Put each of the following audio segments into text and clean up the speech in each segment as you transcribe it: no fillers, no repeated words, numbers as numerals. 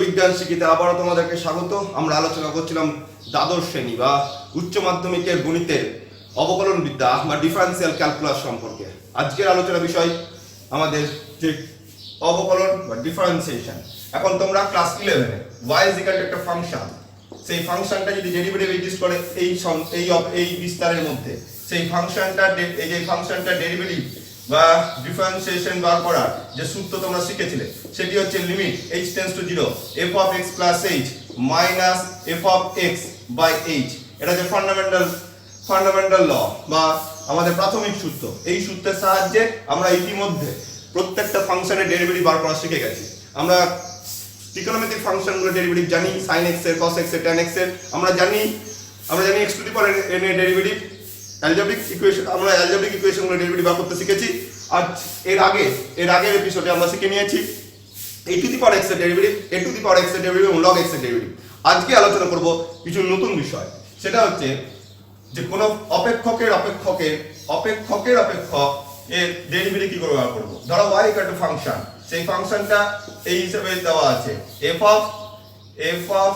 বিজ্ঞান শিখিতে আবারও তোমাদেরকে স্বাগত। আমরা আলোচনা করছিলাম দ্বাদশ শ্রেণী বা উচ্চ মাধ্যমিকের গণিতের অবকলন বিদ্যা বা ডিফারেন্সিয়াল ক্যালকুলাস সম্পর্কে। আজকের আলোচনা বিষয় আমাদের যে অবকলন বা ডিফারেন্সিয়েশন। এখন তোমরা ক্লাস 11-এ y ইজ ইকুয়াল টু একটা ফাংশন, সেই ফাংশনটা যদি ডেরিভেটিভ এক্সিস্ট করে এই বিস্তারের মধ্যে, সেই ফাংশনটা এই যে ফাংশনটা ডেরিভেটিভ বা ডিফারেন্সিয়েশন বার করার যে সূত্র তোমরা শিখেছিলে সেটি হচ্ছে limit h tends to 0 f of x plus h minus f of x by h। এটা যে ফান্ডামেন্টাল ল বা আমাদের প্রাথমিক সূত্র। এই সূত্রের সাহায্যে আমরা ইতিমধ্যে প্রত্যেকটা ফাংশনের ডেরিভেটিভ বার করা শিখে গেছি। আমরা ট্রিগোনোমেট্রিক ফাংশনগুলোর ডেরিভেটিভ জানি, sin x এর cos x এর tan x এর আমরা জানি x to the power n এর ডেরিভেটিভ। অ্যালজেব্রিক ইকুয়েশনগুলোর ডেরিভেটিভ বার করতে শিখেছি। আর এর আগের এপিসোডে আমরা শিখে নিয়েছি a to the power x এর derivative, a to the power x এর ডেরিভেটিভ এবং log x এর ডেরিভেটিভ। আজকে আলোচনা করব কিছু নতুন বিষয়। সেটা হচ্ছে যে কোন অপেক্ষকের এর ডেরিভেটিভ কি করে বার করব। ধরো y ইকুয়াল টু ফাংশন, সেই ফাংশনটা এই হিসেবে দেওয়া আছে f of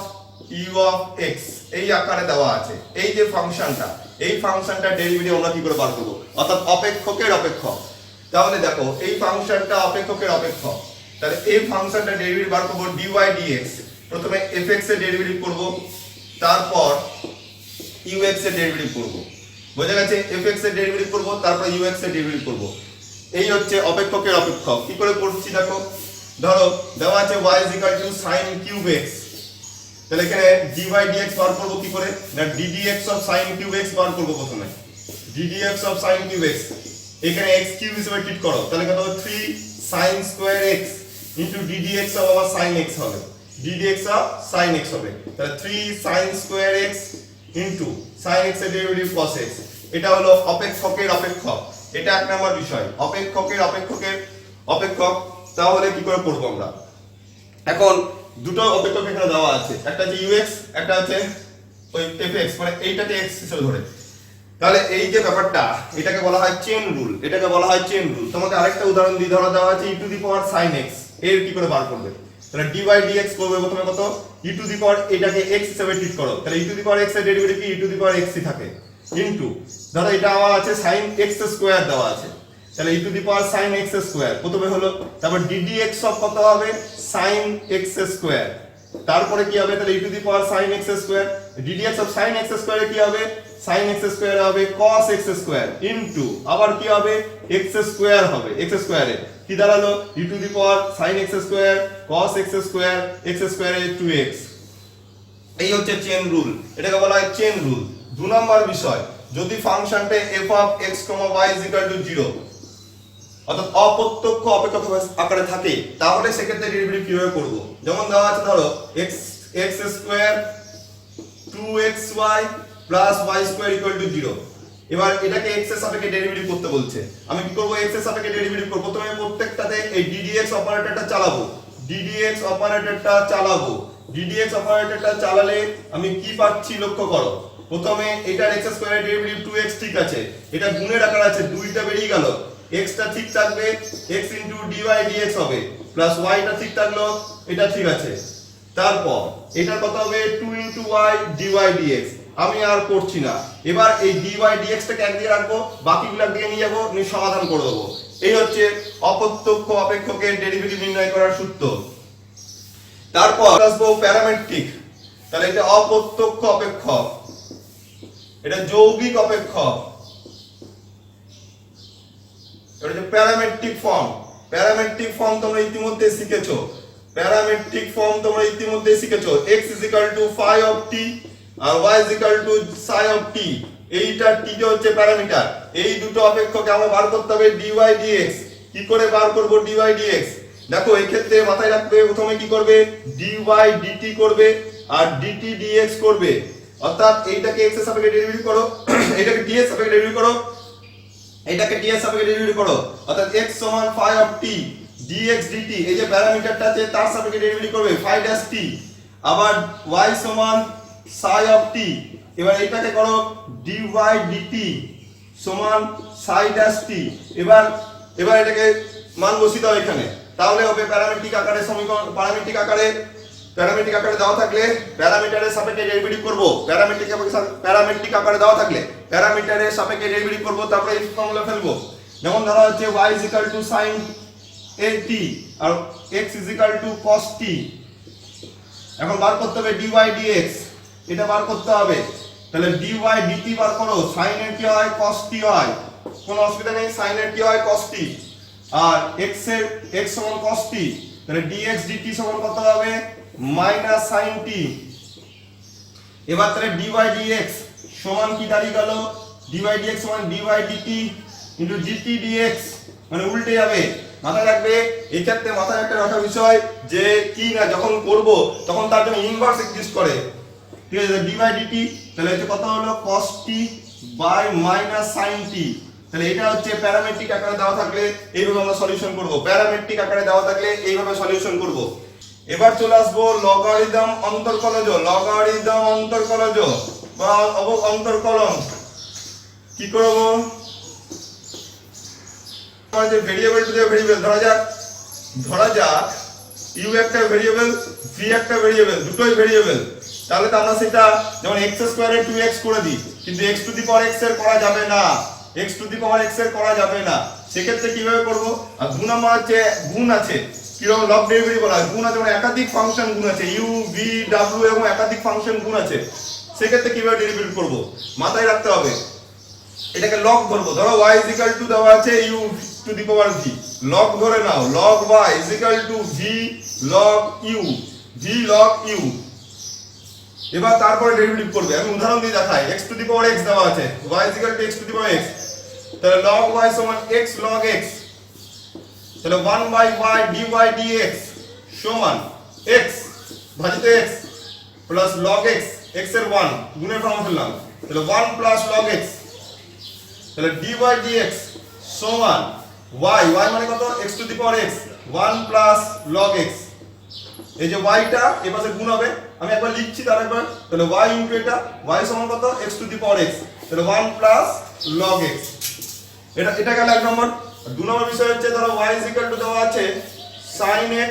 u of x এই আকারে দেওয়া আছে। এই যে ফাংশনটা, এই ফাংশনটার ডেরিভেটিভ আমরা কি করে বার করব, অর্থাৎ অপেক্ষকের অপেক্ষক। তাহলে দেখো এই ফাংশনটা অপেক্ষকের অপেক্ষক, তাহলে এই ফাংশনটা ডেরিভেটিভ বার করব dy dx। প্রথমে fx এর ডেরিভেটিভ করব, তারপর ux এর ডেরিভেটিভ করব। বোঝা গেছে? fx এর ডেরিভেটিভ করব, তারপর ux এর ডেরিভেটিভ করব। এই হচ্ছে অপেক্ষকের অপেক্ষক। কি করে করছি দেখো, ধরো দেওয়া আছে y is equal to sin cube x, তাহলে এখানে dy dx বার করব কি করে, না ddx of sin cube x বার করব। প্রথমে ddx of sin cube x এখানে x কিউব হিসেবে ট্রিট করো, তাহলে কত হবে 3 sin square x into ddx of আবার sin x হবে, ddx of sin x হবে। তাহলে 3 sin square x into sin x এর ডেরিভেটিভ cos x। এটা হলো অপেক্ষকের অপেক্ষক। এটা এক নাম্বার বিষয়, অপেক্ষকের অপেক্ষক। তাহলে কি করে করব আমরা? এখন দুটো অপেক্ষক এখানে দেওয়া আছে, একটা হচ্ছে ux, একটা হচ্ছে ওই fx, মানে এইটাকে x হিসেবে ধরে। তাহলে এই যে ব্যাপারটা, এটাকে বলা হয় চেইন রুল, তোমাকে আরেকটা উদাহরণ দিয়ে ধরা দেওয়া আছে e to the power sin x, এর কি করে বার করবে। তাহলে dy dx করবে প্রথমে কত, e টু দি পাওয়ার এটাকে x হিসেবে ট্রিট করো, তাহলে e to the power x এর ডেরিভেটিভ কি e to the power x ই থাকে, ইনটু ধরো এটা আমার আছে sin x স্কয়ার দেওয়া আছে, তাহলে e to the power sin x square প্রথমে হলো, তারপর ddx অফ কত হবে sin x স্কয়ার, তারপরে কি হবে, তাহলে e to the power sin x square, ddx of sin x স্কয়ারে কি হবে, sin x স্কয়ার হবে cos x স্কয়ার, ইনটু আবার কি হবে x স্কয়ার হবে, x স্কয়ারে কি দাঁড়ালো e to the power sin x square cos x square, x স্কয়ারে 2x। এই হচ্ছে চেইন রুল, এটাকে বলা হয় চেইন রুল। দু নম্বর বিষয়, যদি ফাংশনটা f of x, y is equal to 0 অর্থাৎ অপ্রত্যক্ষ অপেক্ষক আকারে থাকে, তাহলে সেক্ষেত্রে ডেরিভেটিভ কিভাবে করব। যেমন দেওয়া আছে ধরো x square 2xy plus y square equal to 0। এবার এটাকে x এর সাপেক্ষে ডেরিভেটিভ করতে বলছে। আমি কি করব, x এর সাপেক্ষে ডেরিভেটিভ করব। প্রথমে প্রত্যেকটাতে এই ddx অপারেটরটা চালাবো, ddx অপারেটরটা চালালে আমি কি পাচ্ছি লক্ষ্য করো। প্রথমে এটার x স্কয়ারের ডেরিভেটিভ 2x ঠিক আছে, এটা গুণের আকারে আছে, 2টা বেরিয়ে গেল, x টা ঠিক থাকবে x dy dx হবে, প্লাস y টা ঠিক থাকলো, এটা ঠিক আছে। তারপর এটার কত হবে 2 y dy dx, আমি আর করছি না। এবার এই dy dx টাকে একদিকে রাখবো, বাকিগুলো একদিকে নিয়ে যাবো, নিয়ে সমাধান করে দেবো। এই হচ্ছে অপ্রত্যক্ষ অপেক্ষকের ডেরিভেটিভ নির্ণয় করার সূত্র। তারপর আসবো প্যারামেট্রিক, তাহলে এটা অপ্রত্যক্ষ অপেক্ষক, এটা যৌগিক অপেক্ষক, এটা হচ্ছে প্যারামেট্রিক ফর্ম তোমরা ইতিমধ্যে শিখেছো। x is equal to phi of t R y is equal to psi of t, এইটা t কে হচ্ছে প্যারামিটার। এই দুটো অপেক্ষককে আমরা বার করতে হবে dy dx। কি করে বার করব dy dx? দেখো এই ক্ষেত্রে মাথায় রাখবে, প্রথমে কি করবে dy dt করবে আর dt dx করবে, অর্থাৎ এইটাকে x এর সাপেক্ষে ডেরিভেটিভ করো, এটাকে t এর সাপেক্ষে ডেরিভেটিভ করো, এটাকে t এর সাপেক্ষে ডেরিভেটিভ করো, অর্থাৎ x সমান phi of t dx dt, এই যে প্যারামিটারটা আছে তার সাপেক্ষে ডেরিভেটিভ করবে phi dash t, আবার y সমান psi of t, এবার এটাকে করো dy dt সমান psi dash t। এবার এটাকে মান বসিয়ে দাও এখানে, তাহলে হবে প্যারামেট্রিক আকারে সমীকরণ, প্যারামেট্রিক আকারে প্যারামেট্রিক আকারে দেওয়া থাকলে প্যারামিটারের সাপেক্ষে ডেরিভেটিভ করব, প্যারামেট্রিক আকারে দেওয়া থাকলে প্যারামিটারের সাপেক্ষে ডেরিভেটিভ করব, তারপরে এই ফর্মুলা ফেলবো। যেমন ধরা হচ্ছে y sin at R x cos t। এখন বার করতে হবে dy dx, এটা বার করতে হবে। তাহলে dy dt বার করো, sin এর কি হয় cos t হয়, কোনো অসুবিধা নেই, sin এর কি হয় cos t, আর x সমান cos t, তাহলে dx dt সমান কত হবে মাইনাস sin t। এবার তাহলে dy dx সমান কি দাঁড়িয়ে গেল, dy dx সমান dy dt into dt dx, মানে উল্টে যাবে। মাথায় রাখবে এই ক্ষেত্রে, মাথায় একটা রাখা বিষয় যে কি না যখন করব তখন তার জন্য ইনভার্স এক্সিস্ট করে, ঠিক আছে। dy dt তাহলে এটা কত হলো cos t by minus sin t। তাহলে এটা হচ্ছে প্যারামেট্রিক আকারে দেওয়া থাকলে এইভাবে আমরা সলিউশন করব, প্যারামেট্রিক আকারে দেওয়া থাকলে এইভাবে সলিউশন করব। এবার চলে আসবো লগারিদম অন্তরকলজ, লগারিদম অন্তরকলজ বা অন্তরকলন। কি করব, যে ভেরিয়েবল টু ভেরিয়েবল ধরা যাক u একটা ভেরিয়েবল, v একটা ভেরিয়েবল, দুটোই ভেরিয়েবল। তাহলে তো আমরা সেটা যেমন x স্কয়ার এর 2x করে দিই, কিন্তু x to the power x এর করা যাবে না, x to the power x এর করা যাবে না। সেক্ষেত্রে কিভাবে করব, আর গুণ আমার হচ্ছে গুণ আছে, কিরকম লগ ডেরিভেটিভ বলা হয়, গুণ আছে মানে একাধিক ফাংশন গুণ আছে, u v w এবং একাধিক ফাংশন গুণ আছে। সেক্ষেত্রে কিভাবে ডেরিভেটিভ করব মাথায় রাখতে হবে, এটাকে লগ ধরবো। ধরো y দেওয়া আছে u to the power v, log ধরে নাও, log y v log u, v log u। এবার তারপরে ডেরিভেটিভ করবে, আমি উদাহরণ দিয়ে দেখাই। x to the power x দেওয়া আছে, y x to the power x, তাহলে log y সমান x log x, তাহলে 1 বাই y dy dx সমান x ভাজিত x plus log x, x এর 1 গুণের ফর্মে ফেললাম, তাহলে 1 প্লাস log x, তাহলে dy dx সমান y মানে কত x to the power x 1 plus log x। এই যে y টা এই পাশে গুণ হবে, আমি একবার লিখছি তার একবার, তাহলে y ইনটু এটা y সমান কত x to the power x, তাহলে 1 প্লাস log x। এটা গেল এক নম্বর। দুই নম্বর বিষয় হচ্ছে ধরো y দেওয়া আছে sin x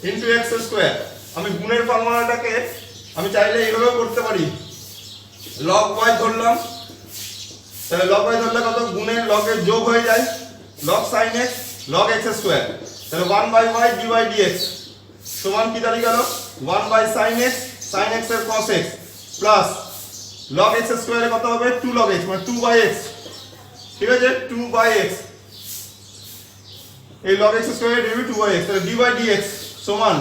into x square. আমি গুণের ফর্মুলাটাকে আমি চাইলে এইভাবেও করতে পারি, log y ধরলাম, তাহলে log y ধরলে কত গুণের log এর যোগ হয়ে যায়, log sin x log x square, তাহলে 1 বাই y dy dx সমান কি দাঁড়িয়ে গেল 1 বাই sin x এর cos x plus log x স্কয়ারে কত হবে 2 log x, মানে 2 বাই x, ঠিক আছে 2 বাই x, এই log x স্কয়ারে ডেরিভেটিভ 2 বাই x, তাহলে dy dx সমান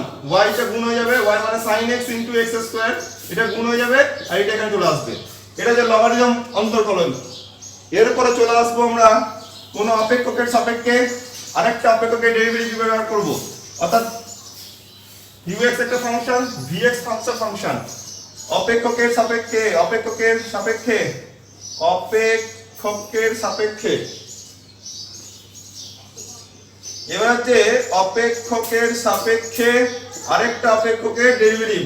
y টা গুণ হয়ে যাবে, y মানে sin x into x square, এটা গুণ হয়ে যাবে আর এটা এখানে চলে আসবে। এটা যে লগারিদম অন্তরকলন। এরপরে চলে আসবো আমরা কোন অপেক্ষকের সাপেক্ষে আরেকটা অপেক্ষকের ডেরিভেটিভ ব্যবহার করব, অর্থাৎ ux একটা ফাংশন, vx ফাংশন, অপেক্ষকের সাপেক্ষে এবার হচ্ছে অপেক্ষকের সাপেক্ষে আরেকটা অপেক্ষকের ডেরিভেটিভ,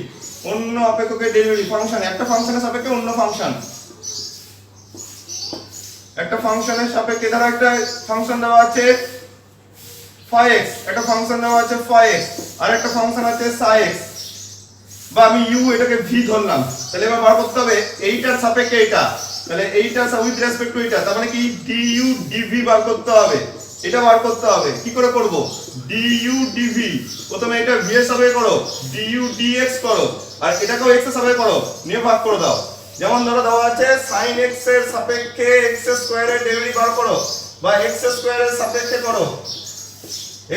অন্য অপেক্ষকের ডেরিভেটিভ ফাংশন, একটা ফাংশনের সাপেক্ষে অন্য ফাংশন, একটা ফাংশনের সাপেক্ষে ধরো একটা ফাংশন দেওয়া আছে phi(x), একটা ফাংশন দেওয়া আছে phi(x), আর একটা ফাংশন আছে psi(x), বা আমি u এটাকে v ধরলাম। তাহলে এবার বার করতে হবে এইটার সাপেক্ষে এটা, তাহলে এইটা উইথ রেসপেক্ট টু এটা, তার মানে কি du dv বার করতে হবে, এটা বার করতে হবে। কি করে করব, du dv, প্রথমে এটা v এর সাপেক্ষে করো, du dx করো, আর এটাকেও x এর সাপেক্ষে করো, নিয়ে ভাগ করে দাও। যেমন ধরো দেওয়া আছে sin x এর সাপেক্ষে x স্কয়ারের ডেরিভেটিভ বার করো, বা x স্কয়ারের সাপেক্ষে করো,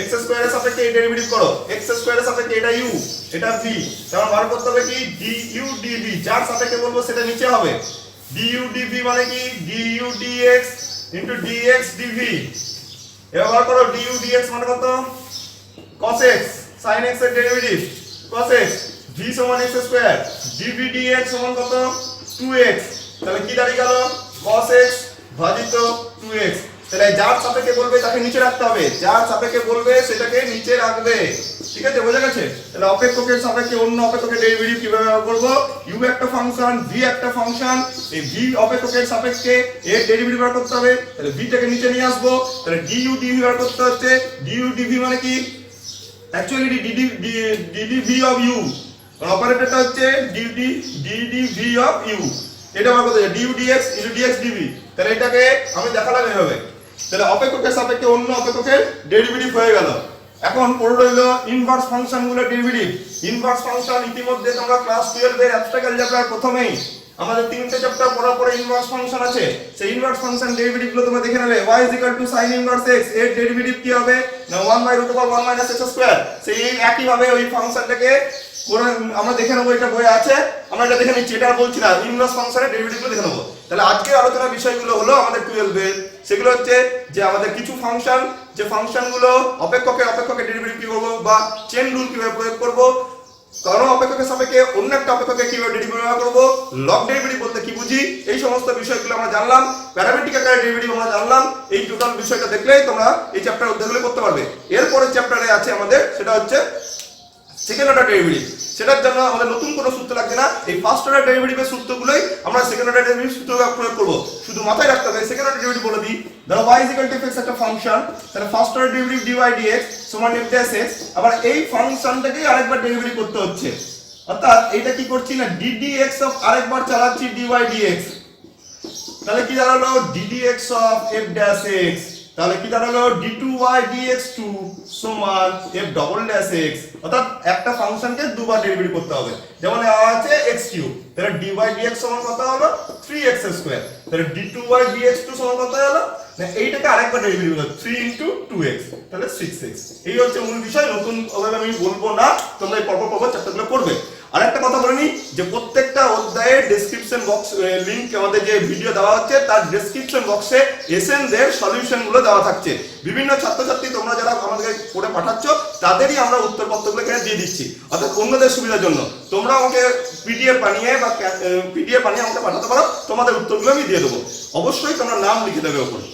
x স্কয়ারের সাপেক্ষে এই ডেরিভেটিভ করো, x স্কয়ারের সাপেক্ষে এটা u এটা v, তাহলে বার করতে হবে কি du dv, যার সাপেক্ষে বলবো সেটা নিচে হবে, du dv মানে কি du dx into dx dv। এবার বার করো du dx মানে কত cos x, sin x এর ডেরিভেটিভ cos x, v সমান x স্কয়ার, dv dx সমান কত 2x, তাহলে কি দাঁড়িয়ে গেল cos x ভাজিত 2x। তাহলে যার সাপেক্ষে বলবে তাকে নিচে রাখতে হবে, যার সাপেক্ষে বলবে সেটাকে নিচে রাখবে, ঠিক আছে, বোঝা গেছে। তাহলে অপেক্ষকের সাপেক্ষে অন্য অপেক্ষকের ডেরিভেটিভ কিভাবে ব্যবহার করব, u একটা ফাংশন, v একটা ফাংশন, এই v অপেক্ষকের সাপেক্ষে এর ডেরিভেটিভ বার করতে হবে, তাহলে v টাকে নিচে নিয়ে আসবো, তাহলে du dv বার করতে হচ্ছে, du dv মানে কি অ্যাকচুয়ালি ddv of u, অপারেটরটা হচ্ছে ddv অফ u, এটা আমার কথা du dx into dx dv। তাহলে এটাকে আমি দেখালাম এভাবে। তাহলে অপেক্ষকের সাপেক্ষে অন্য অপেক্ষকের ডেরিভেটিভ হয়ে গেল। এখন পড়ে রইল ইনভার্স ফাংশনগুলোর ডেরিভেটিভ। ইনভার্স ফাংশন ইতিমধ্যে তোমরা ক্লাস 12 এর অ্যাবস্ট্রাক্ট অ্যালজেব্রার প্রথমেই আমাদের তিনটে চ্যাপ্টার পড়ার পরে ইনভার্স ফাংশন আছে, সেই ইনভার্স ফাংশন ডেরিভেটিভ গুলো তোমরা দেখে নেবে। y sin ইনভার্স x এর ডেরিভেটিভ কি হবে না 1/√1 - x²। সেই একই ভাবে ওই ফাংশনটাকে আমরা দেখে নেবো, এটা বইয়ে আছে, আমরা এটা দেখে নিচ্ছি, এটা বলছি না, ইনভার্স ফাংশনের ডেরিভেটিভ গুলো দেখে নেবো। তাহলে আজকে আলোচনার বিষয়গুলো হলো আমাদের 12 এর, সেগুলো হচ্ছে যে আমাদের কিছু ফাংশন, যে ফাংশনগুলো অপেক্ষকের ডেরিভেটিভ কি করব বা চেন রুল কিভাবে প্রয়োগ করব, কারণ অপেক্ষকের সাপেক্ষে অন্য একটা অপেক্ষকে কিভাবে ডেরিভেটিভ ব্যবহার করব, লগ ডেরিভেটিভ বলতে কি বুঝি, এই সমস্ত বিষয়গুলো আমরা জানলাম। প্যারামেট্রিক আকারে ডেরিভেটিভ আমরা জানলাম। এই টোটাল বিষয়টা দেখলেই তোমরা এই চ্যাপ্টার অধ্যায়গুলো করতে পারবে। এরপরের চ্যাপ্টারে আছে আমাদের, সেটা হচ্ছে সেকেন্ড অর্ডার ডেরিভেটিভ। সেটার জন্য আমাদের নতুন কোনো সূত্র লাগছে না, এই ফার্স্ট অর্ডার ডেরিভেটিভের সূত্রগুলোই আমরা সেকেন্ড অর্ডার ডেরিভেটিভ সূত্র প্রয়োগ করব। শুধু মাথায় রাখতে হবে সেকেন্ড অর্ডার ডেরিভেটিভ বলে দিই। ধরো y f(x) একটা ফাংশন, তাহলে first order derivative dy dx সমান f dash x, আবার এই ফাংশনটাকেই আরেকবার ডেরিভেটিভ করতে হচ্ছে, অর্থাৎ এইটা কি করছি না ddx অফ আরেকবার চালাচ্ছি dy dx। তাহলে কি দাঁড়ালো ddx of f dash x, তাহলে কি দাঁড়ালো d2y dx2 সমান f ডবল ড্যাশ x, অর্থাৎ একটা ফাংশনকে দুবার ডেরিভেটিভ করতে হবে। যেমন আছে x3, তাহলে dy dx সমান কত হলো 3x², তাহলে d2y dx2 সমান কত হলো না এইটাকে আরেকবার ডেরিভেটিভ হলো 3 * 2x, তাহলে 6x। এই হচ্ছে মূল বিষয়, নতুন ভাবে আমি বলবো না, তোমরা এই পরপর চ্যাপ্টারগুলো পড়বে। আরেকটা কথা বলে নিই যে প্রত্যেকটা অধ্যায়ের ডেসক্রিপশন বক্স লিংক, আমাদের যে ভিডিও দেওয়া হচ্ছে তার ডেসক্রিপশন বক্সে এসএনদের সলিউশনগুলো দেওয়া থাকছে। বিভিন্ন ছাত্রছাত্রী তোমরা যারা আমাদেরকে করে পাঠাচ্ছ তাদেরই আমরা উত্তরপত্রগুলো এখানে দিয়ে দিচ্ছি, অর্থাৎ অন্যদের সুবিধার জন্য। তোমরা আমাকে পিডিএফ বানিয়ে আমাকে পাঠাতে পারো, তোমাদের উত্তরগুলো আমি দিয়ে দেবো। অবশ্যই তোমরা নাম লিখে দেবে ওপরে।